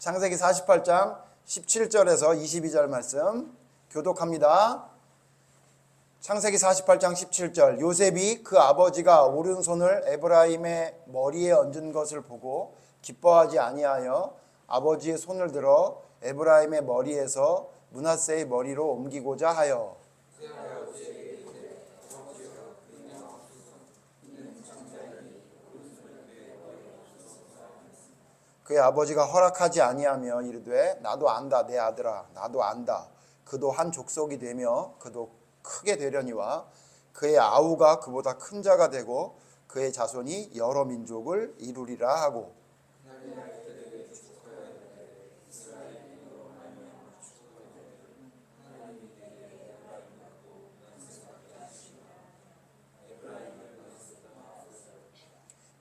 창세기 48장 17절에서 22절 말씀 교독합니다. 창세기 48장 17절 요셉이 그 아버지가 오른손을 에브라임의 머리에 얹은 것을 보고 기뻐하지 아니하여 아버지의 손을 들어 에브라임의 머리에서 므낫세의 머리로 옮기고자 하여 그의 아버지가 허락하지 아니하며 이르되 나도 안다 내 아들아 나도 안다 그도 한 족속이 되며 그도 크게 되려니와 그의 아우가 그보다 큰 자가 되고 그의 자손이 여러 민족을 이루리라 하고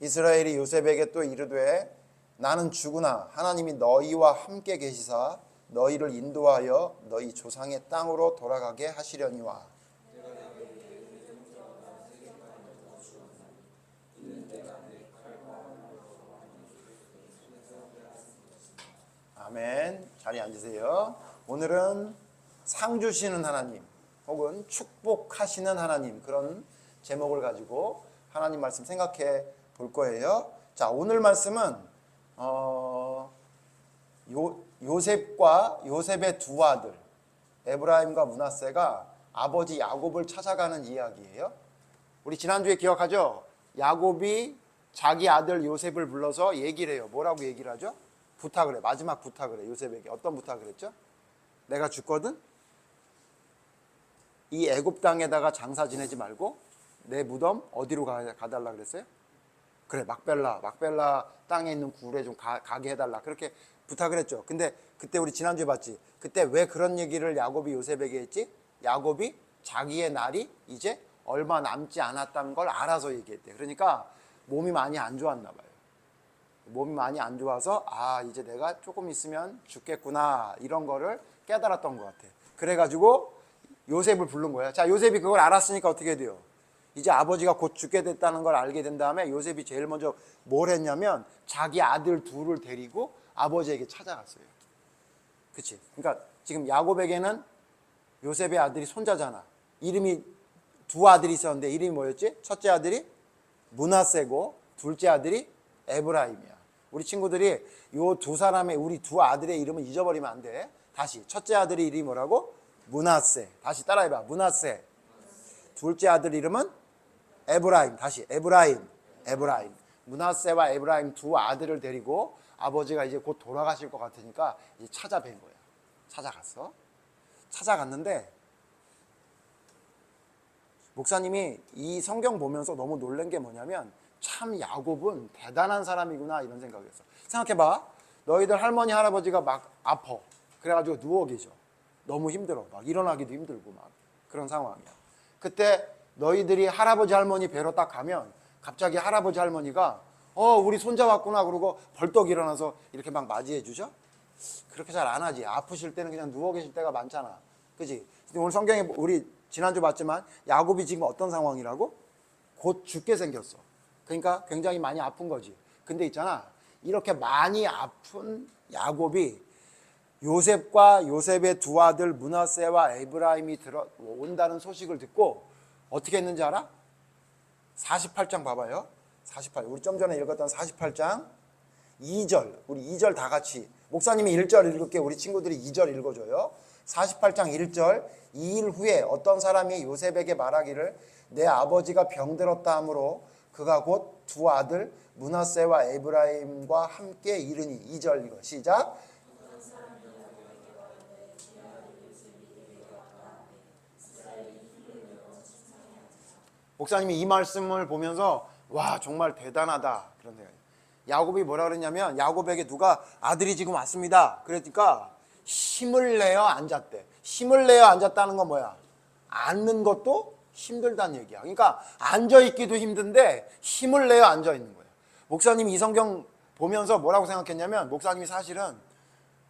이스라엘이 요셉에게 또 이르되 나는 주구나 하나님이 너희와 함께 계시사 너희를 인도하여 너희 조상의 땅으로 돌아가게 하시려니와 아멘. 자리에 앉으세요. 오늘은 상 주시는 하나님 혹은 축복하시는 하나님 그런 제목을 가지고 하나님 말씀 생각해 볼 거예요. 자, 오늘 말씀은 요셉과 요셉의 두 아들 에브라임과 므낫세가 아버지 야곱을 찾아가는 이야기예요. 우리 지난주에 기억하죠? 야곱이 자기 아들 요셉을 불러서 얘기를 해요. 뭐라고 얘기를 하죠? 부탁을 해. 마지막 부탁을 해. 요셉에게 어떤 부탁을 했죠? 내가 죽거든? 이 애굽 땅에다가 장사 지내지 말고 내 무덤 어디로 가달라 그랬어요? 그래, 막벨라 땅에 있는 굴에 좀 가게 해달라 그렇게 부탁을 했죠. 근데 그때 우리 지난주에 봤지. 그때 왜 그런 얘기를 야곱이 요셉에게 했지? 야곱이 자기의 날이 이제 얼마 남지 않았다는 걸 알아서 얘기했대. 그러니까 몸이 많이 안 좋았나 봐요. 몸이 많이 안 좋아서 이제 내가 조금 있으면 죽겠구나 이런 거를 깨달았던 것 같아. 그래가지고 요셉을 부른 거야. 자, 요셉이 그걸 알았으니까 어떻게 돼요? 이제 아버지가 곧 죽게 됐다는 걸 알게 된 다음에 요셉이 제일 먼저 뭘 했냐면 자기 아들 둘을 데리고 아버지에게 찾아갔어요. 그치? 그러니까 지금 야곱에게는 요셉의 아들이 손자잖아. 이름이 두 아들이 있었는데 이름이 뭐였지? 첫째 아들이 므낫세고 둘째 아들이 에브라임이야. 우리 친구들이 요 두 사람의 우리 두 아들의 이름을 잊어버리면 안 돼. 다시 첫째 아들 이름이 뭐라고? 므낫세. 다시 따라해봐. 므낫세. 둘째 아들 이름은 에브라임. 다시 에브라임. 므낫세와 에브라임 두 아들을 데리고 아버지가 이제 곧 돌아가실 것 같으니까 이제 찾아뵌 거야. 찾아갔는데 목사님이 이 성경 보면서 너무 놀란 게 뭐냐면 참 야곱은 대단한 사람이구나 이런 생각했어. 생각해봐. 너희들 할머니 할아버지가 막 아파. 그래가지고 누워 계셔. 너무 힘들어. 막 일어나기도 힘들고 막 그런 상황이야. 그때 너희들이 할아버지 할머니 뵈러 딱 가면 갑자기 할아버지 할머니가 우리 손자 왔구나 그러고 벌떡 일어나서 이렇게 막 맞이해 주죠? 그렇게 잘 안 하지. 아프실 때는 그냥 누워 계실 때가 많잖아. 그지? 근데 오늘 성경에 우리 지난주 봤지만 야곱이 지금 어떤 상황이라고? 곧 죽게 생겼어. 그러니까 굉장히 많이 아픈 거지. 근데 있잖아. 이렇게 많이 아픈 야곱이 요셉과 요셉의 두 아들 므낫세와 에브라임이 들어온다는 소식을 듣고 어떻게 했는지 알아? 48장 봐봐요. 48. 우리 좀 전에 읽었던 48장 2절. 우리 2절 다 같이. 목사님이 1절 읽을게. 우리 친구들이 2절 읽어줘요. 48장 1절. 2일 후에 어떤 사람이 요셉에게 말하기를 내 아버지가 병들었다 하므로 그가 곧 두 아들 므낫세와 에브라임과 함께 이르니 2절 이거 시작. 목사님이 이 말씀을 보면서 와 정말 대단하다 그런 생각이에요. 야곱이 뭐라 그랬냐면 야곱에게 누가 아들이 지금 왔습니다. 그러니까 힘을 내어 앉았대. 힘을 내어 앉았다는 건 뭐야? 앉는 것도 힘들다는 얘기야. 그러니까 앉아있기도 힘든데 힘을 내어 앉아있는 거야. 목사님이 이 성경 보면서 뭐라고 생각했냐면 목사님이 사실은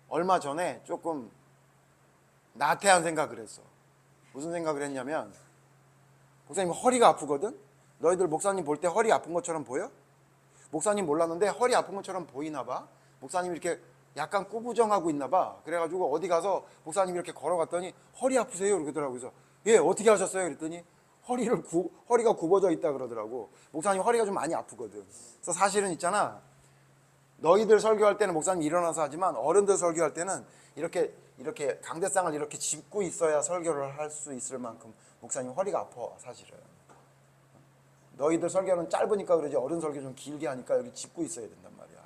얼마 전에 조금 나태한 생각을 했어. 무슨 생각을 했냐면 목사님 허리가 아프거든? 너희들 목사님 볼 때 허리 아픈 것처럼 보여? 목사님 몰랐는데 허리 아픈 것처럼 보이나 봐. 목사님 이렇게 약간 꾸부정하고 있나 봐. 그래가지고 어디 가서 목사님이 이렇게 걸어갔더니 허리 아프세요? 그러더라고요. 그래서 예, 어떻게 하셨어요? 그랬더니 허리가 굽어져 있다 그러더라고. 목사님 허리가 좀 많이 아프거든. 그래서 사실은 있잖아. 너희들 설교할 때는 목사님이 일어나서 하지만 어른들 설교할 때는 이렇게 강대상을 이렇게 짚고 있어야 설교를 할 수 있을 만큼 목사님 허리가 아파, 사실은. 너희들 설교는 짧으니까 그러지 어른 설교 좀 길게 하니까 여기 짚고 있어야 된단 말이야.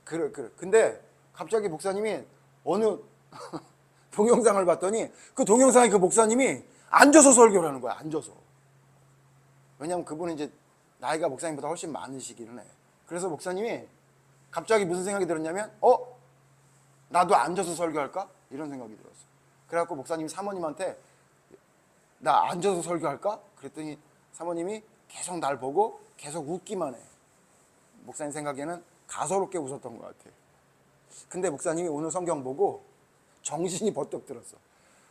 그래. 근데 갑자기 목사님이 어느 동영상을 봤더니 그 동영상에 그 목사님이 앉아서 설교를 하는 거야. 앉아서. 왜냐면 그분은 이제 나이가 목사님보다 훨씬 많으시기는 해. 그래서 목사님이 갑자기 무슨 생각이 들었냐면 나도 앉아서 설교할까? 이런 생각이 들었어. 그래갖고 목사님이 사모님한테 나 앉아서 설교할까? 그랬더니 사모님이 계속 날 보고 계속 웃기만 해. 목사님 생각에는 가소롭게 웃었던 것 같아. 근데 목사님이 오늘 성경 보고 정신이 번쩍 들었어.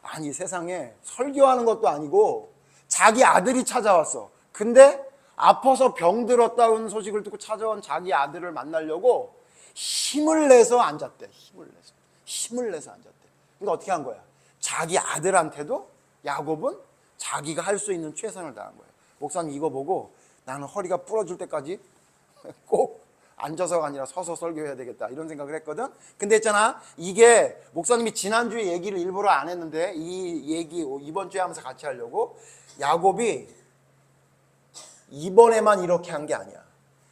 아니, 세상에 설교하는 것도 아니고 자기 아들이 찾아왔어. 근데 아파서 병들었다는 소식을 듣고 찾아온 자기 아들을 만나려고 힘을 내서 앉았대. 힘을 내서 앉았대. 그러니까 어떻게 한 거야? 자기 아들한테도 야곱은 자기가 할 수 있는 최선을 다한 거예요. 목사님 이거 보고 나는 허리가 부러질 때까지 꼭 앉아서가 아니라 서서 설교해야 되겠다, 이런 생각을 했거든. 근데 있잖아, 이게 목사님이 지난주에 얘기를 일부러 안 했는데 이 얘기 이번 주에 하면서 같이 하려고, 야곱이 이번에만 이렇게 한 게 아니야.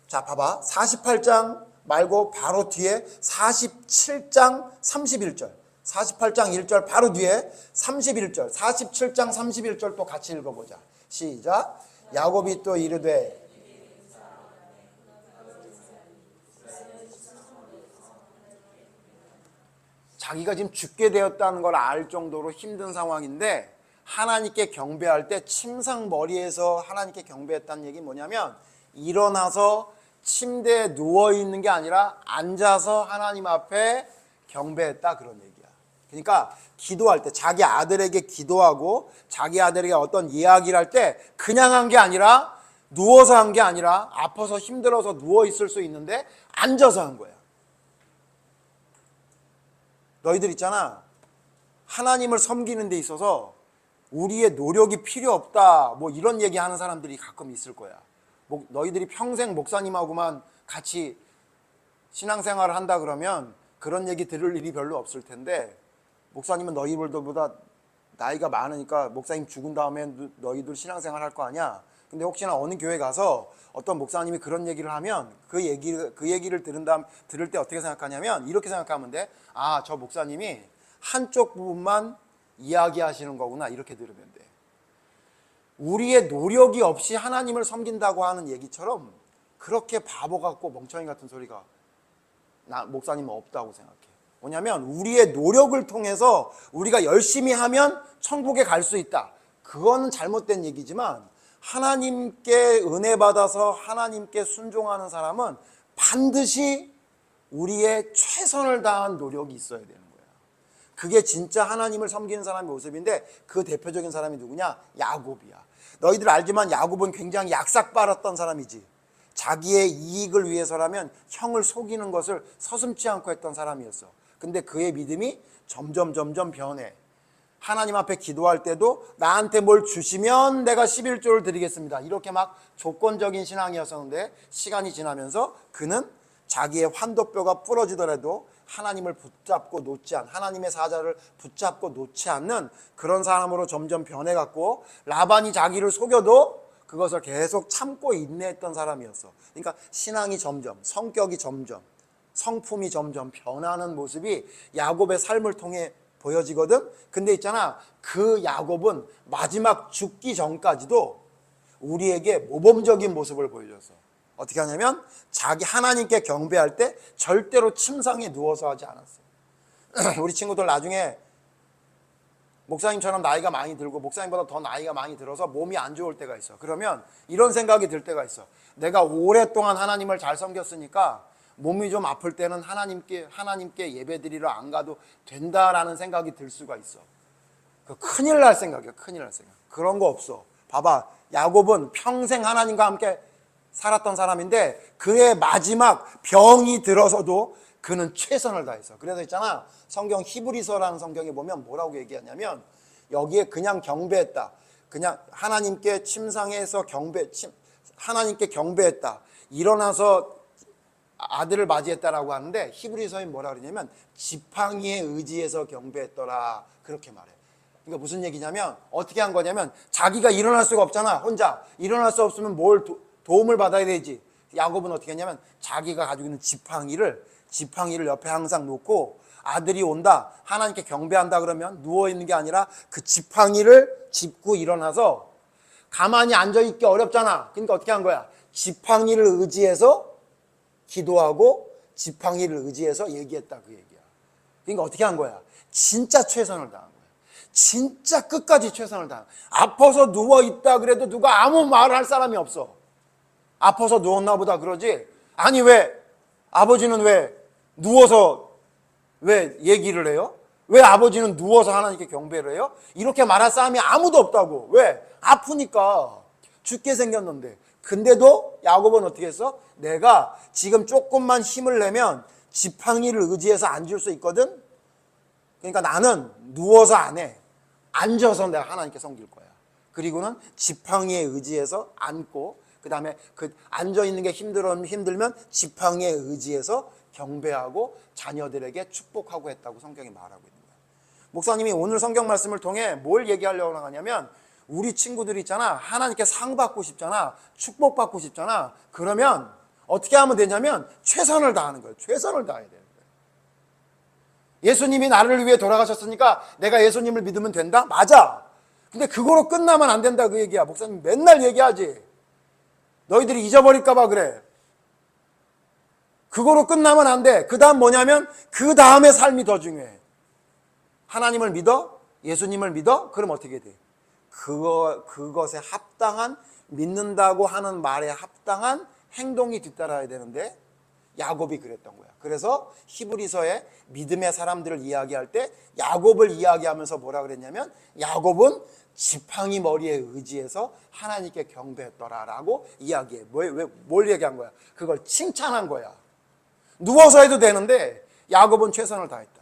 자, 봐봐. 48장 말고 바로 뒤에 47장 31절, 48장 1절 바로 뒤에 31절, 47장 31절 또 같이 읽어보자. 시작. 야곱이 또 이르되, 자기가 지금 죽게 되었다는 걸 알 정도로 힘든 상황인데 하나님께 경배할 때 침상머리에서 하나님께 경배했다는 얘기 뭐냐면, 일어나서 침대에 누워있는 게 아니라 앉아서 하나님 앞에 경배했다, 그런 얘기야. 그러니까 기도할 때 자기 아들에게 기도하고 자기 아들에게 어떤 이야기를 할 때 그냥 한 게 아니라, 누워서 한 게 아니라, 아파서 힘들어서 누워있을 수 있는데 앉아서 한 거야. 너희들 있잖아, 하나님을 섬기는 데 있어서 우리의 노력이 필요 없다, 뭐 이런 얘기하는 사람들이 가끔 있을 거야. 너희들이 평생 목사님하고만 같이 신앙생활을 한다 그러면 그런 얘기 들을 일이 별로 없을 텐데, 목사님은 너희들보다 나이가 많으니까 목사님 죽은 다음에 너희들 신앙생활 할 거 아니야. 근데 혹시나 어느 교회 가서 어떤 목사님이 그런 얘기를 하면 그 얘기를 들을 때 어떻게 생각하냐면, 이렇게 생각하면 돼. 아, 저 목사님이 한쪽 부분만 이야기하시는 거구나, 이렇게 들으면 돼. 우리의 노력이 없이 하나님을 섬긴다고 하는 얘기처럼 그렇게 바보 같고 멍청이 같은 소리가 목사님은 없다고 생각해. 뭐냐면, 우리의 노력을 통해서 우리가 열심히 하면 천국에 갈 수 있다, 그거는 잘못된 얘기지만, 하나님께 은혜 받아서 하나님께 순종하는 사람은 반드시 우리의 최선을 다한 노력이 있어야 되는 거야. 그게 진짜 하나님을 섬기는 사람의 모습인데, 그 대표적인 사람이 누구냐? 야곱이야. 너희들 알지만 야곱은 굉장히 약삭빠랐던 사람이지. 자기의 이익을 위해서라면 형을 속이는 것을 서슴지 않고 했던 사람이었어. 근데 그의 믿음이 점점 변해. 하나님 앞에 기도할 때도 나한테 뭘 주시면 내가 11조를 드리겠습니다, 이렇게 막 조건적인 신앙이었었는데, 시간이 지나면서 그는 자기의 환도뼈가 부러지더라도 하나님을 붙잡고 놓지 않는, 하나님의 사자를 붙잡고 놓지 않는 그런 사람으로 점점 변해갔고, 라반이 자기를 속여도 그것을 계속 참고 인내했던 사람이었어. 그러니까 신앙이 점점, 성격이 점점, 성품이 점점 변하는 모습이 야곱의 삶을 통해 보여지거든. 근데 있잖아, 그 야곱은 마지막 죽기 전까지도 우리에게 모범적인 모습을 보여줬어. 어떻게 하냐면, 자기 하나님께 경배할 때 절대로 침상에 누워서 하지 않았어. 우리 친구들 나중에 목사님처럼 나이가 많이 들고 목사님보다 더 나이가 많이 들어서 몸이 안 좋을 때가 있어. 그러면 이런 생각이 들 때가 있어. 내가 오랫동안 하나님을 잘 섬겼으니까 몸이 좀 아플 때는 하나님께 예배드리러 안 가도 된다라는 생각이 들 수가 있어. 큰일 날 생각이야, 큰일 날 생각. 그런 거 없어. 봐봐, 야곱은 평생 하나님과 함께 살았던 사람인데, 그의 마지막 병이 들어서도 그는 최선을 다해서. 그래서 있잖아, 성경 히브리서라는 성경에 보면 뭐라고 얘기하냐면 여기에 그냥 경배했다, 그냥 하나님께 침상에서 하나님께 경배했다, 일어나서 아들을 맞이했다라고 하는데 히브리서에 뭐라 그러냐면 지팡이에 의지해서 경배했더라, 그렇게 말해. 그러니까 무슨 얘기냐면 어떻게 한 거냐면 자기가 일어날 수가 없잖아. 혼자 일어날 수 없으면 뭘 도움을 받아야 되지. 야곱은 어떻게 했냐면 자기가 가지고 있는 지팡이를 옆에 항상 놓고 아들이 온다, 하나님께 경배한다 그러면 누워있는 게 아니라 그 지팡이를 짚고 일어나서, 가만히 앉아있기 어렵잖아. 그러니까 어떻게 한 거야? 지팡이를 의지해서 기도하고 지팡이를 의지해서 얘기했다, 그 얘기야. 그러니까 어떻게 한 거야? 진짜 최선을 다한 거야. 진짜 끝까지 최선을 다한. 아파서 누워있다 그래도 누가 아무 말을 할 사람이 없어. 아파서 누웠나 보다 그러지. 아니 왜 아버지는 왜 누워서 왜 얘기를 해요? 왜 아버지는 누워서 하나님께 경배를 해요? 이렇게 말할 사람이 아무도 없다고. 왜? 아프니까. 죽게 생겼는데. 근데도 야곱은 어떻게 했어? 내가 지금 조금만 힘을 내면 지팡이를 의지해서 앉을 수 있거든. 그러니까 나는 누워서 안 해. 앉아서 내가 하나님께 섬길 거야. 그리고는 지팡이에 의지해서 앉고, 그 다음에 그 앉아있는 게 힘들면 지팡이에 의지해서 경배하고 자녀들에게 축복하고 했다고 성경이 말하고 있는 거야. 목사님이 오늘 성경 말씀을 통해 뭘 얘기하려고 하냐면, 우리 친구들 있잖아, 하나님께 상 받고 싶잖아, 축복 받고 싶잖아. 그러면 어떻게 하면 되냐면 최선을 다하는 거예요. 최선을 다해야 되는 거예요. 예수님이 나를 위해 돌아가셨으니까 내가 예수님을 믿으면 된다? 맞아. 근데 그거로 끝나면 안 된다, 그 얘기야. 목사님 맨날 얘기하지. 너희들이 잊어버릴까 봐 그래. 그거로 끝나면 안 돼. 그 다음 뭐냐면 그 다음에 삶이 더 중요해. 하나님을 믿어? 예수님을 믿어? 그럼 어떻게 돼? 그것에 합당한, 믿는다고 하는 말에 합당한 행동이 뒤따라야 되는데 야곱이 그랬던 거야. 그래서 히브리서에 믿음의 사람들을 이야기할 때 야곱을 이야기하면서 뭐라 그랬냐면, 야곱은 지팡이 머리에 의지해서 하나님께 경배했더라라고 이야기해. 뭘 얘기한 거야? 그걸 칭찬한 거야. 누워서 해도 되는데 야곱은 최선을 다했다.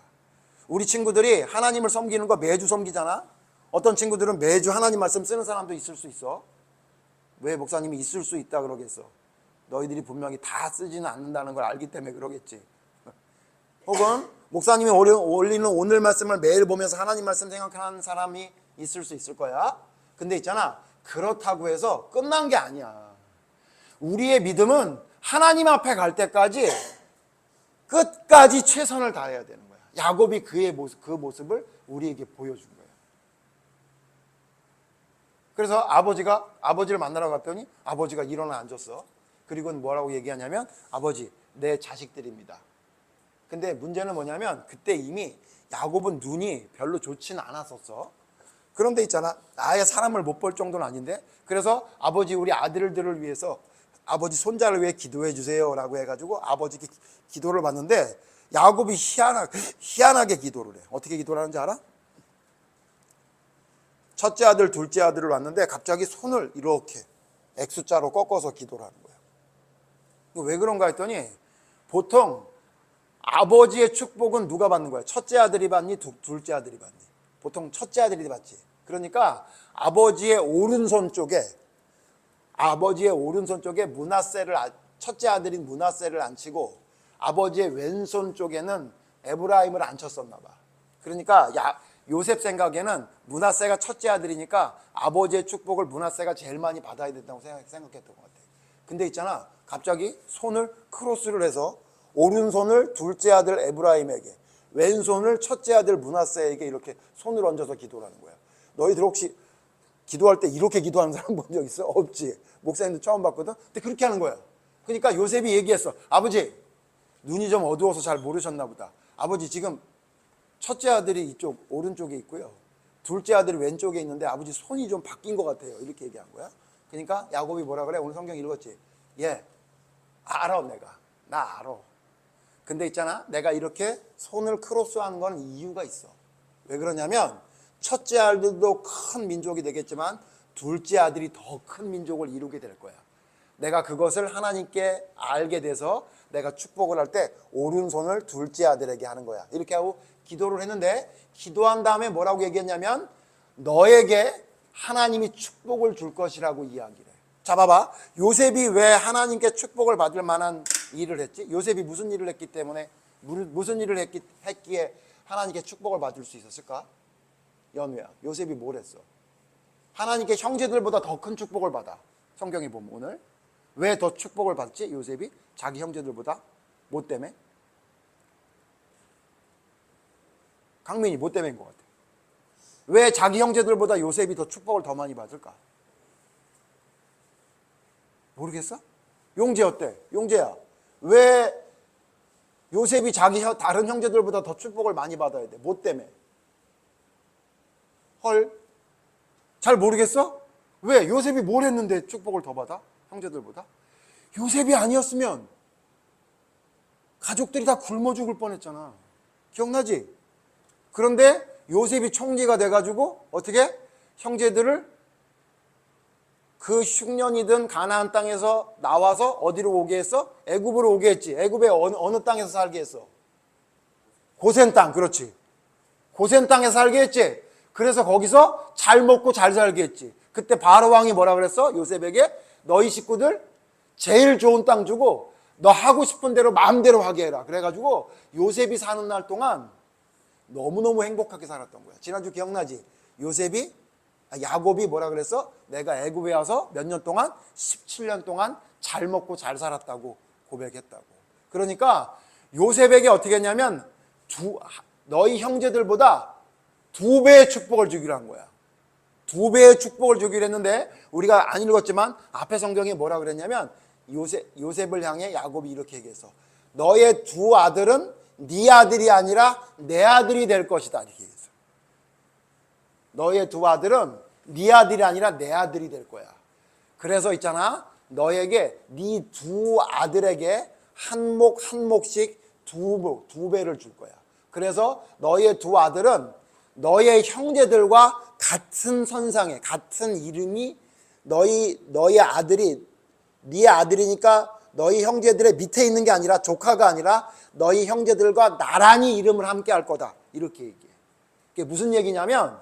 우리 친구들이 하나님을 섬기는 거 매주 섬기잖아. 어떤 친구들은 매주 하나님 말씀 쓰는 사람도 있을 수 있어. 왜 목사님이 있을 수 있다 그러겠어? 너희들이 분명히 다 쓰지는 않는다는 걸 알기 때문에 그러겠지. 혹은 목사님이 올리는 오늘 말씀을 매일 보면서 하나님 말씀 생각하는 사람이 있을 수 있을 거야. 근데 있잖아, 그렇다고 해서 끝난 게 아니야. 우리의 믿음은 하나님 앞에 갈 때까지 끝까지 최선을 다해야 되는 거야. 야곱이 그 모습을 우리에게 보여준 거야. 그래서 아버지를 만나러 갔더니 아버지가 일어나 앉았어. 그리고는 뭐라고 얘기하냐면, 아버지, 내 자식들입니다. 근데 문제는 뭐냐면 그때 이미 야곱은 눈이 별로 좋지는 않았었어. 그런데 있잖아, 아예 사람을 못 볼 정도는 아닌데, 그래서 아버지, 우리 아들들을 위해서 아버지 손자를 위해 기도해 주세요 라고 해가지고 아버지께 기도를 받는데, 야곱이 희한하게 기도를 해. 어떻게 기도를 하는지 알아? 첫째 아들, 둘째 아들을 왔는데 갑자기 손을 이렇게 X자로 꺾어서 기도를 하는 거예요. 왜 그런가 했더니, 보통 아버지의 축복은 누가 받는 거야? 첫째 아들이 받니? 둘째 아들이 받니? 보통 첫째 아들이 받지. 그러니까 아버지의 오른손 쪽에 첫째 아들인 므낫세를 앉히고 아버지의 왼손 쪽에는 에브라임을 앉혔었나 봐. 그러니까 요셉 생각에는 므낫세가 첫째 아들이니까 아버지의 축복을 므낫세가 제일 많이 받아야 된다고 생각했던 것 같아. 근데 있잖아, 갑자기 손을 크로스를 해서 오른손을 둘째 아들 에브라임에게, 왼손을 첫째 아들 므낫세에게 이렇게 손을 얹어서 기도를 하는 거야. 너희들 혹시 기도할 때 이렇게 기도하는 사람 본 적 있어? 없지. 목사님도 처음 봤거든. 근데 그렇게 하는 거야. 그러니까 요셉이 얘기했어. 아버지, 눈이 좀 어두워서 잘 모르셨나 보다. 아버지, 지금 첫째 아들이 이쪽 오른쪽에 있고요, 둘째 아들이 왼쪽에 있는데 아버지 손이 좀 바뀐 것 같아요. 이렇게 얘기한 거야. 그러니까 야곱이 뭐라 그래? 오늘 성경 읽었지? 알아, 나 알아. 근데 있잖아, 내가 이렇게 손을 크로스한 건 이유가 있어. 왜 그러냐면 첫째 아들도 큰 민족이 되겠지만 둘째 아들이 더 큰 민족을 이루게 될 거야. 내가 그것을 하나님께 알게 돼서 내가 축복을 할 때 오른손을 둘째 아들에게 하는 거야. 이렇게 하고 기도를 했는데, 기도한 다음에 뭐라고 얘기했냐면 너에게 하나님이 축복을 줄 것이라고 이야기를 해. 자, 봐봐. 요셉이 왜 하나님께 축복을 받을 만한 일을 했지? 요셉이 무슨 일을 했기 때문에, 무슨 일을 했기에 하나님께 축복을 받을 수 있었을까? 연우야, 요셉이 뭘 했어? 하나님께 형제들보다 더 큰 축복을 받아. 성경에 보면 오늘 왜 더 축복을 받지? 요셉이 자기 형제들보다. 뭐 때문에? 강민이 뭐 때문인 것 같아? 왜 자기 형제들보다 요셉이 더 축복을 더 많이 받을까? 모르겠어? 용재 어때? 용재야, 왜 요셉이 자기 다른 형제들보다 더 축복을 많이 받아야 돼? 뭐 때문에? 헐, 잘 모르겠어? 왜? 요셉이 뭘 했는데 축복을 더 받아? 형제들보다? 요셉이 아니었으면 가족들이 다 굶어 죽을 뻔했잖아. 기억나지? 그런데 요셉이 총리가 돼가지고 어떻게? 형제들을 그 흉년이든 가나안 땅에서 나와서 어디로 오게 했어? 애굽으로 오게 했지. 애굽의 어느 땅에서 살게 했어? 고센 땅. 그렇지. 고센 땅에서 살게 했지. 그래서 거기서 잘 먹고 잘 살게 했지. 그때 바로 왕이 뭐라 그랬어? 요셉에게 너희 식구들 제일 좋은 땅 주고 너 하고 싶은 대로 마음대로 하게 해라. 그래가지고 요셉이 사는 날 동안 너무너무 행복하게 살았던 거야. 지난주 기억나지? 야곱이 뭐라 그랬어? 내가 애굽에 와서 몇 년 동안? 17년 동안 잘 먹고 잘 살았다고 고백했다고. 그러니까 요셉에게 어떻게 했냐면 너희 형제들보다 2배의 축복을 주기로 한 거야. 2배의 축복을 주기로 했는데 우리가 안 읽었지만 앞에 성경에 뭐라 그랬냐면 요셉을 향해 야곱이 이렇게 얘기했어. 너의 2 아들은 네 아들이 아니라 내 아들이 될 것이다. 이렇게 얘기했어. 너의 2 아들은 네 아들이 아니라 내 아들이 될 거야. 그래서 있잖아, 너에게 네 2 아들에게 한 몫씩 2배를 줄 거야. 그래서 너의 2 아들은 너의 형제들과 같은 선상에, 같은 이름이 너희 아들이 네 아들이니까 너희 형제들의 밑에 있는 게 아니라, 조카가 아니라 너희 형제들과 나란히 이름을 함께 할 거다. 이렇게 얘기해. 이게 무슨 얘기냐면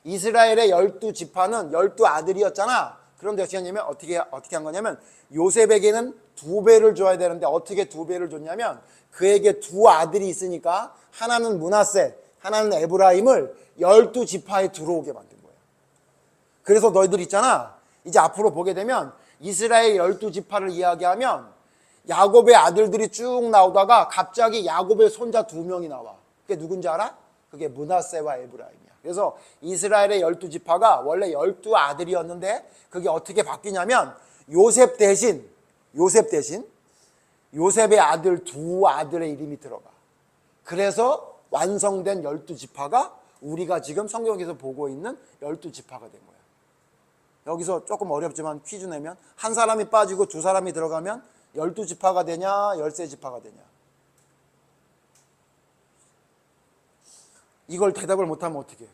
이스라엘의 12지파는 12아들이었잖아. 그런데 어떻게 한 거냐면 요셉에게는 2배를 줘야 되는데 어떻게 2배를 줬냐면 그에게 2 아들이 있으니까 하나는 므낫세, 하나는 에브라임을 12지파에 들어오게 만든 거예요. 그래서 너희들 있잖아, 이제 앞으로 보게 되면 이스라엘 12지파를 이야기하면 야곱의 아들들이 쭉 나오다가 갑자기 야곱의 손자 2명이 나와. 그게 누군지 알아? 그게 므낫세와 에브라임이야. 그래서 이스라엘의 12지파가 원래 12아들이었는데 그게 어떻게 바뀌냐면 요셉 대신 요셉의 아들 2 아들의 이름이 들어가. 그래서 완성된 12지파가 우리가 지금 성경에서 보고 있는 12지파가 된 거야. 여기서 조금 어렵지만 퀴즈 내면 한 사람이 빠지고 2 사람이 들어가면 12지파가 되냐 13지파가 되냐? 이걸 대답을 못하면 어떻게 해?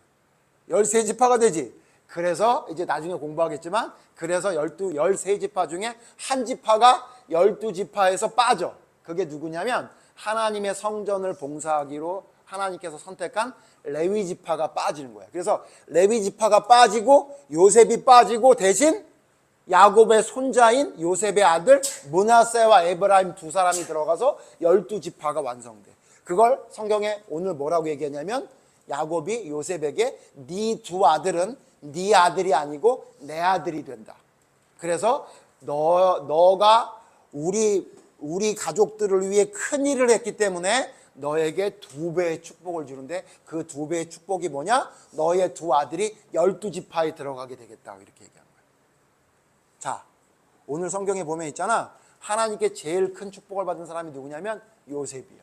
13지파가 되지. 그래서 이제 나중에 공부하겠지만 그래서 13지파 중에 한 지파가 12지파에서 빠져. 그게 누구냐면 하나님의 성전을 봉사하기로 하나님께서 선택한 레위지파가 빠지는 거야. 그래서 레위지파가 빠지고 요셉이 빠지고 대신 야곱의 손자인 요셉의 아들 므낫세와 에브라임 2 사람이 들어가서 12지파가 완성돼. 그걸 성경에 오늘 뭐라고 얘기하냐면 야곱이 요셉에게 네 2 아들은 네 아들이 아니고 내 아들이 된다. 그래서 너가 우리 가족들을 위해 큰 일을 했기 때문에 너에게 2배의 축복을 주는데 그 2배의 축복이 뭐냐? 너의 2 아들이 12지파에 들어가게 되겠다. 이렇게 얘기하는 거야. 자, 오늘 성경에 보면 있잖아, 하나님께 제일 큰 축복을 받은 사람이 누구냐면 요셉이야.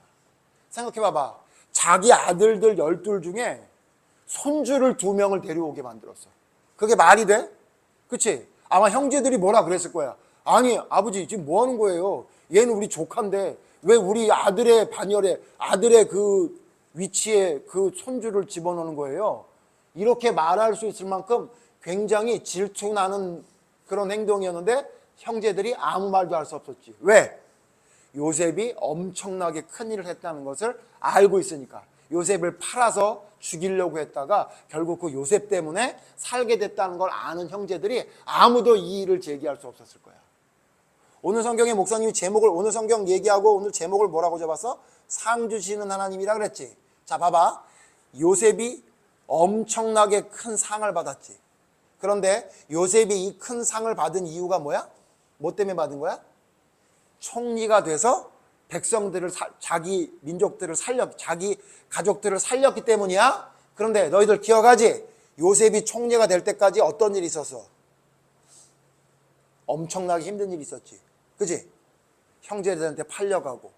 생각해봐봐. 자기 아들들 12 중에 손주를 2명을 데려오게 만들었어. 그게 말이 돼? 그치? 아마 형제들이 뭐라 그랬을 거야. 아니 아버지 지금 뭐 하는 거예요? 얘는 우리 조카인데 왜 우리 아들의 반열에, 아들의 그 위치에 그 손주를 집어넣는 거예요? 이렇게 말할 수 있을 만큼 굉장히 질투나는 그런 행동이었는데 형제들이 아무 말도 할 수 없었지. 왜? 요셉이 엄청나게 큰일을 했다는 것을 알고 있으니까. 요셉을 팔아서 죽이려고 했다가 결국 그 요셉 때문에 살게 됐다는 걸 아는 형제들이 아무도 이의를 제기할 수 없었을 거야. 오늘 성경에 목사님이 제목을, 오늘 성경 얘기하고 오늘 제목을 뭐라고 잡았어? 상 주시는 하나님이라 그랬지. 자, 봐봐. 요셉이 엄청나게 큰 상을 받았지. 그런데 요셉이 이 큰 상을 받은 이유가 뭐야? 뭐 때문에 받은 거야? 총리가 돼서 백성들을, 자기 민족들을 자기 가족들을 살렸기 때문이야. 그런데 너희들 기억하지? 요셉이 총리가 될 때까지 어떤 일이 있었어? 엄청나게 힘든 일이 있었지. 그지? 형제들한테 팔려가고,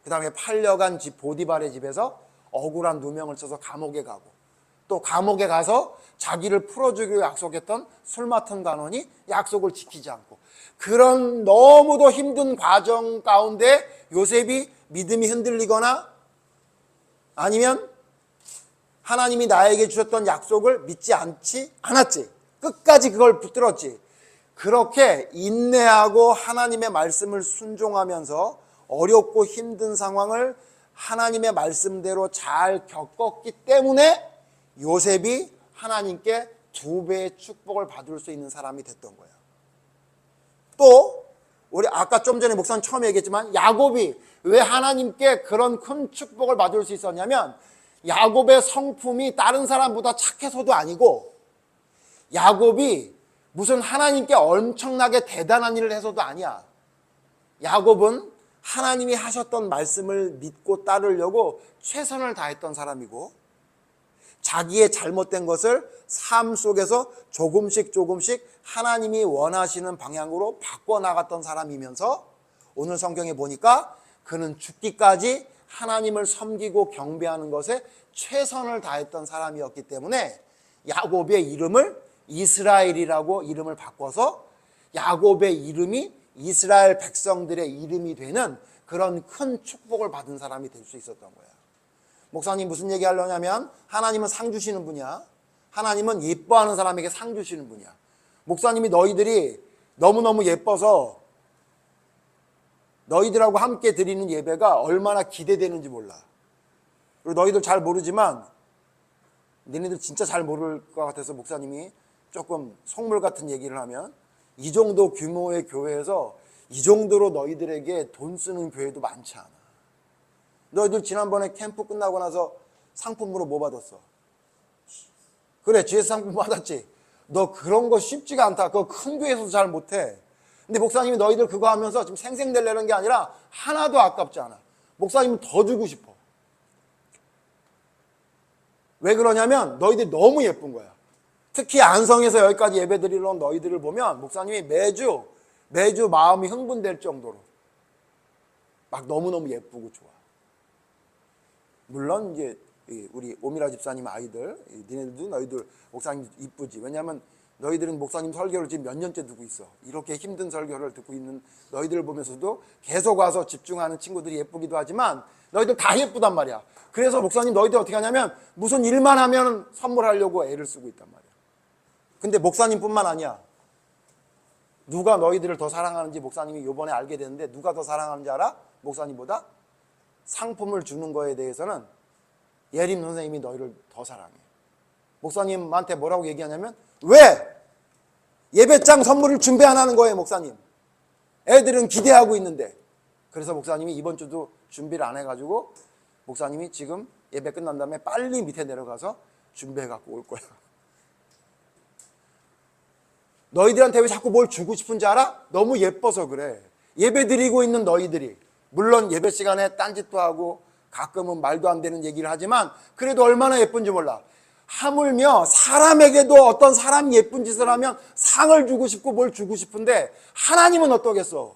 그 다음에 팔려간 집 보디발의 집에서 억울한 누명을 써서 감옥에 가고, 또 감옥에 가서 자기를 풀어주기로 약속했던 술 맡은 간원이 약속을 지키지 않고, 그런 너무도 힘든 과정 가운데 요셉이 믿음이 흔들리거나 아니면 하나님이 나에게 주셨던 약속을 믿지 않았지. 끝까지 그걸 붙들었지. 그렇게 인내하고 하나님의 말씀을 순종하면서 어렵고 힘든 상황을 하나님의 말씀대로 잘 겪었기 때문에 요셉이 하나님께 2배의 축복을 받을 수 있는 사람이 됐던 거예요. 또 우리 아까 좀 전에 목사님 처음 얘기했지만 야곱이 왜 하나님께 그런 큰 축복을 받을 수 있었냐면 야곱의 성품이 다른 사람보다 착해서도 아니고 야곱이 무슨 하나님께 엄청나게 대단한 일을 해서도 아니야. 야곱은 하나님이 하셨던 말씀을 믿고 따르려고 최선을 다했던 사람이고 자기의 잘못된 것을 삶 속에서 조금씩 하나님이 원하시는 방향으로 바꿔나갔던 사람이면서 오늘 성경에 보니까 그는 죽기까지 하나님을 섬기고 경배하는 것에 최선을 다했던 사람이었기 때문에 야곱의 이름을 이스라엘이라고 이름을 바꿔서 야곱의 이름이 이스라엘 백성들의 이름이 되는 그런 큰 축복을 받은 사람이 될 수 있었던 거야. 목사님 무슨 얘기 하려냐면 하나님은 상 주시는 분이야. 하나님은 예뻐하는 사람에게 상 주시는 분이야. 목사님이 너희들이 너무너무 예뻐서 너희들하고 함께 드리는 예배가 얼마나 기대되는지 몰라. 그리고 너희들 잘 모르지만 너희들 진짜 잘 모를 것 같아서 목사님이 조금 속물 같은 얘기를 하면 이 정도 규모의 교회에서 이 정도로 너희들에게 돈 쓰는 교회도 많지 않아. 너희들 지난번에 캠프 끝나고 나서 상품으로 뭐 받았어? 그래, GS 상품 받았지. 너 그런 거 쉽지가 않다. 그거 큰 교회에서도 잘 못해. 근데 목사님이 너희들 그거 하면서 지금 생생내려는 게 아니라 하나도 아깝지 않아. 목사님은 더 주고 싶어. 왜 그러냐면 너희들이 너무 예쁜 거야. 특히 안성에서 여기까지 예배드리러 온 너희들을 보면 목사님이 매주 마음이 흥분될 정도로 막 너무너무 예쁘고 좋아. 물론 이제 우리 오미라 집사님 아이들, 니네들도 너희들 목사님 이쁘지. 왜냐하면 너희들은 목사님 설교를 지금 몇 년째 듣고 있어. 이렇게 힘든 설교를 듣고 있는 너희들을 보면서도 계속 와서 집중하는 친구들이 예쁘기도 하지만 너희들 다 예쁘단 말이야. 그래서 목사님 너희들 어떻게 하냐면 무슨 일만 하면 선물하려고 애를 쓰고 있단 말이야. 근데 목사님뿐만 아니야. 누가 너희들을 더 사랑하는지 목사님이 이번에 알게 됐는데 누가 더 사랑하는지 알아? 목사님보다? 상품을 주는 거에 대해서는 예림 선생님이 너희를 더 사랑해. 목사님한테 뭐라고 얘기하냐면 왜 예배장 선물을 준비 안 하는 거예요, 목사님? 애들은 기대하고 있는데. 그래서 목사님이 이번 주도 준비를 안 해가지고 목사님이 지금 예배 끝난 다음에 빨리 밑에 내려가서 준비해갖고 올 거야. 너희들한테 왜 자꾸 뭘 주고 싶은지 알아? 너무 예뻐서 그래. 예배 드리고 있는 너희들이 물론 예배 시간에 딴짓도 하고 가끔은 말도 안 되는 얘기를 하지만 그래도 얼마나 예쁜지 몰라. 하물며 사람에게도 어떤 사람이 예쁜 짓을 하면 상을 주고 싶고 뭘 주고 싶은데 하나님은 어떠겠어?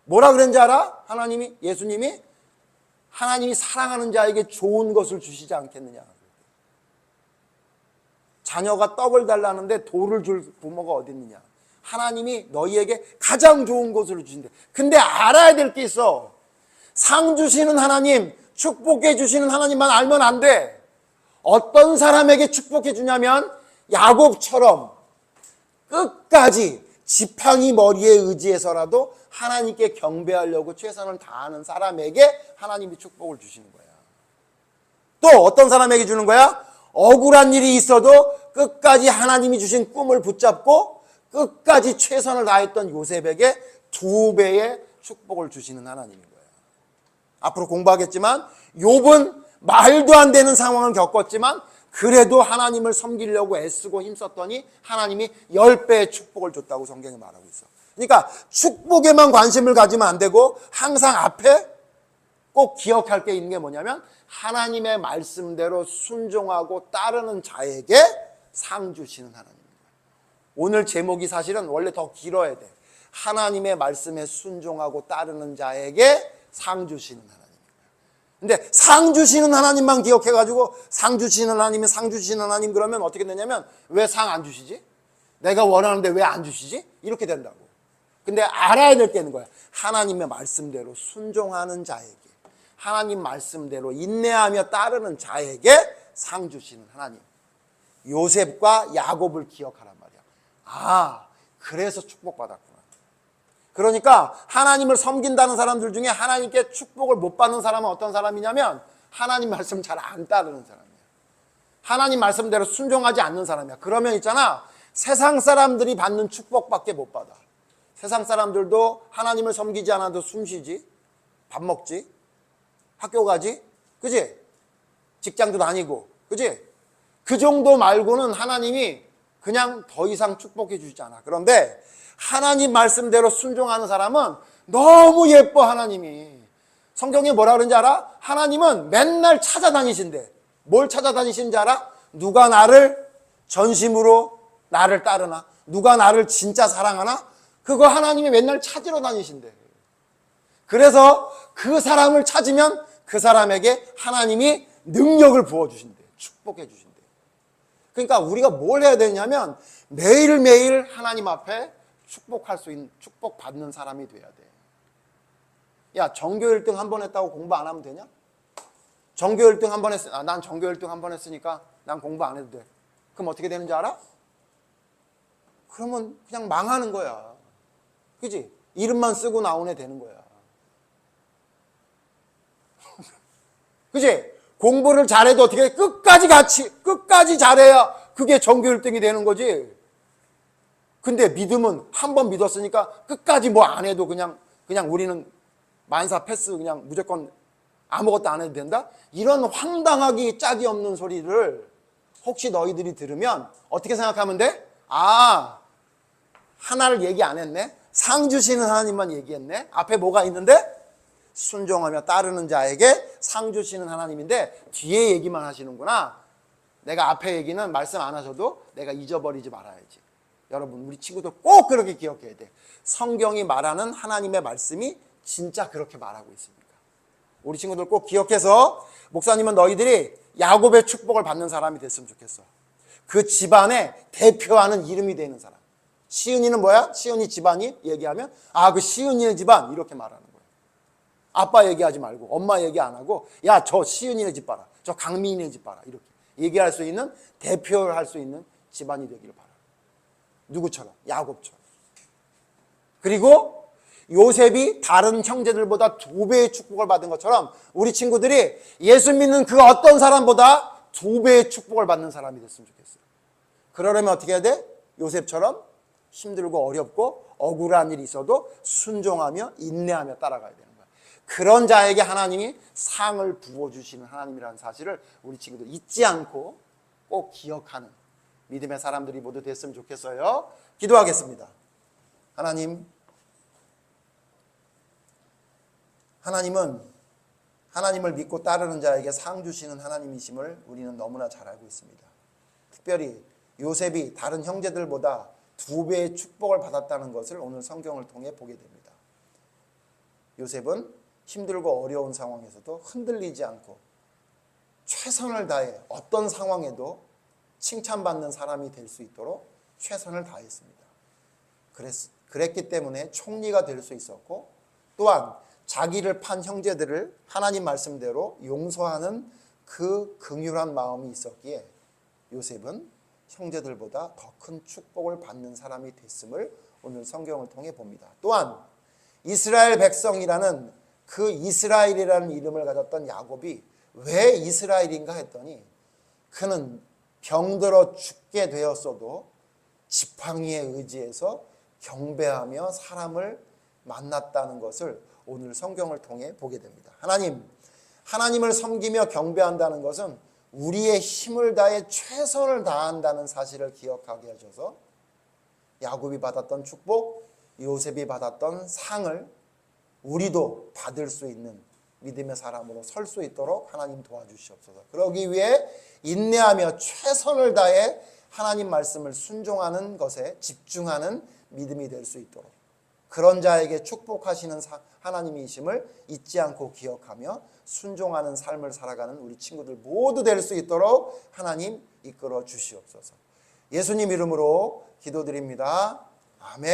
뭐라 그랬는지 알아? 하나님이, 예수님이 하나님이 사랑하는 자에게 좋은 것을 주시지 않겠느냐. 자녀가 떡을 달라는데 돌을 줄 부모가 어디 있느냐. 하나님이 너희에게 가장 좋은 것을 주신대. 근데 알아야 될 게 있어. 상 주시는 하나님, 축복해 주시는 하나님만 알면 안 돼. 어떤 사람에게 축복해 주냐면 야곱처럼 끝까지 지팡이 머리에 의지해서라도 하나님께 경배하려고 최선을 다하는 사람에게 하나님이 축복을 주시는 거야. 또 어떤 사람에게 주는 거야? 억울한 일이 있어도 끝까지 하나님이 주신 꿈을 붙잡고 끝까지 최선을 다했던 요셉에게 2배의 축복을 주시는 하나님인 거예요. 앞으로 공부하겠지만 욥은 말도 안 되는 상황을 겪었지만 그래도 하나님을 섬기려고 애쓰고 힘썼더니 하나님이 10배의 축복을 줬다고 성경에 말하고 있어. 그러니까 축복에만 관심을 가지면 안 되고 항상 앞에 꼭 기억할 게 있는 게 뭐냐면 하나님의 말씀대로 순종하고 따르는 자에게 상 주시는 하나님입니다. 오늘 제목이 사실은 원래 더 길어야 돼. 하나님의 말씀에 순종하고 따르는 자에게 상 주시는 하나님. 근데 상 주시는 하나님만 기억해가지고 상 주시는 하나님이 상 주시는 하나님 그러면 어떻게 되냐면 왜 상 안 주시지? 내가 원하는데 왜 안 주시지? 이렇게 된다고. 근데 알아야 될 게 있는 거야. 하나님의 말씀대로 순종하는 자에게, 하나님 말씀대로 인내하며 따르는 자에게 상 주시는 하나님. 요셉과 야곱을 기억하란 말이야. 아, 그래서 축복받았구나. 그러니까 하나님을 섬긴다는 사람들 중에 하나님께 축복을 못 받는 사람은 어떤 사람이냐면 하나님 말씀 잘 안 따르는 사람이야. 하나님 말씀대로 순종하지 않는 사람이야. 그러면 있잖아, 세상 사람들이 받는 축복밖에 못 받아. 세상 사람들도 하나님을 섬기지 않아도 숨 쉬지, 밥 먹지, 학교 가지, 그지? 직장도 다니고, 그지? 그 정도 말고는 하나님이 그냥 더 이상 축복해 주시지 않아. 그런데 하나님 말씀대로 순종하는 사람은 너무 예뻐. 하나님이 성경에 뭐라 그러는지 알아? 하나님은 맨날 찾아다니신대. 뭘 찾아다니시는지 알아? 누가 나를 전심으로 나를 따르나? 누가 나를 진짜 사랑하나? 그거 하나님이 맨날 찾으러 다니신대. 그래서 그 사람을 찾으면 그 사람에게 하나님이 능력을 부어주신대. 축복해 주신대. 그러니까 우리가 뭘 해야 되냐면 매일매일 하나님 앞에 축복할 수 있는, 축복받는 사람이 돼야 돼. 야, 전교 1등 한 번 했다고 공부 안 하면 되냐? 전교 1등 한 번 난 전교 1등 한 번 했으니까 난 공부 안 해도 돼. 그럼 어떻게 되는지 알아? 그러면 그냥 망하는 거야. 그지? 이름만 쓰고 나오네 되는 거야. 그지? 공부를 잘해도 어떻게 해? 끝까지 잘해야 그게 전교 1등이 되는 거지. 근데 믿음은 한 번 믿었으니까 끝까지 뭐 안 해도 그냥 우리는 만사 패스 그냥 무조건 아무것도 안 해도 된다? 이런 황당하기 짝이 없는 소리를 혹시 너희들이 들으면 어떻게 생각하면 돼? 아, 하나를 얘기 안 했네? 상 주시는 하나님만 얘기했네? 앞에 뭐가 있는데? 순종하며 따르는 자에게 상 주시는 하나님인데 뒤에 얘기만 하시는구나. 내가 앞에 얘기는 말씀 안 하셔도 내가 잊어버리지 말아야지. 여러분, 우리 친구들 꼭 그렇게 기억해야 돼. 성경이 말하는 하나님의 말씀이 진짜 그렇게 말하고 있습니까? 우리 친구들 꼭 기억해서 목사님은 너희들이 야곱의 축복을 받는 사람이 됐으면 좋겠어. 그 집안의 대표하는 이름이 되는 사람. 시은이는 뭐야? 시은이 집안이 얘기하면 아, 그 시은이네 집안 이렇게 말하는 거예요. 아빠 얘기하지 말고 엄마 얘기 안 하고 야, 저 시은이네 집 봐라. 저 강민이네 집 봐라. 이렇게 얘기할 수 있는, 대표를 할 수 있는 집안이 되기를 바라요. 누구처럼? 야곱처럼. 그리고 요셉이 다른 형제들보다 2배의 축복을 받은 것처럼 우리 친구들이 예수 믿는 그 어떤 사람보다 2배의 축복을 받는 사람이 됐으면 좋겠어요. 그러려면 어떻게 해야 돼? 요셉처럼 힘들고 어렵고 억울한 일이 있어도 순종하며 인내하며 따라가야 되는 거야. 그런 자에게 하나님이 상을 부어주시는 하나님이라는 사실을 우리 친구들 잊지 않고 꼭 기억하는 믿음의 사람들이 모두 됐으면 좋겠어요. 기도하겠습니다. 하나님은 하나님을 믿고 따르는 자에게 상 주시는 하나님이심을 우리는 너무나 잘 알고 있습니다. 특별히 요셉이 다른 형제들보다 2배의 축복을 받았다는 것을 오늘 성경을 통해 보게 됩니다. 요셉은 힘들고 어려운 상황에서도 흔들리지 않고 최선을 다해 어떤 상황에도 칭찬받는 사람이 될 수 있도록 최선을 다했습니다. 그랬기 때문에 총리가 될 수 있었고 또한 자기를 판 형제들을 하나님 말씀대로 용서하는 그 긍휼한 마음이 있었기에 요셉은 형제들보다 더 큰 축복을 받는 사람이 됐음을 오늘 성경을 통해 봅니다. 또한 이스라엘 백성이라는 그 이스라엘이라는 이름을 가졌던 야곱이 왜 이스라엘인가 했더니 그는 병들어 죽게 되었어도 지팡이에 의지해서 경배하며 사람을 만났다는 것을 오늘 성경을 통해 보게 됩니다. 하나님을 섬기며 경배한다는 것은 우리의 힘을 다해 최선을 다한다는 사실을 기억하게 하셔서 야곱이 받았던 축복, 요셉이 받았던 상을 우리도 받을 수 있는 믿음의 사람으로 설 수 있도록 하나님 도와주시옵소서. 그러기 위해 인내하며 최선을 다해 하나님 말씀을 순종하는 것에 집중하는 믿음이 될 수 있도록 그런 자에게 축복하시는 하나님이심을 잊지 않고 기억하며 순종하는 삶을 살아가는 우리 친구들 모두 될 수 있도록 하나님 이끌어 주시옵소서. 예수님 이름으로 기도드립니다. 아멘.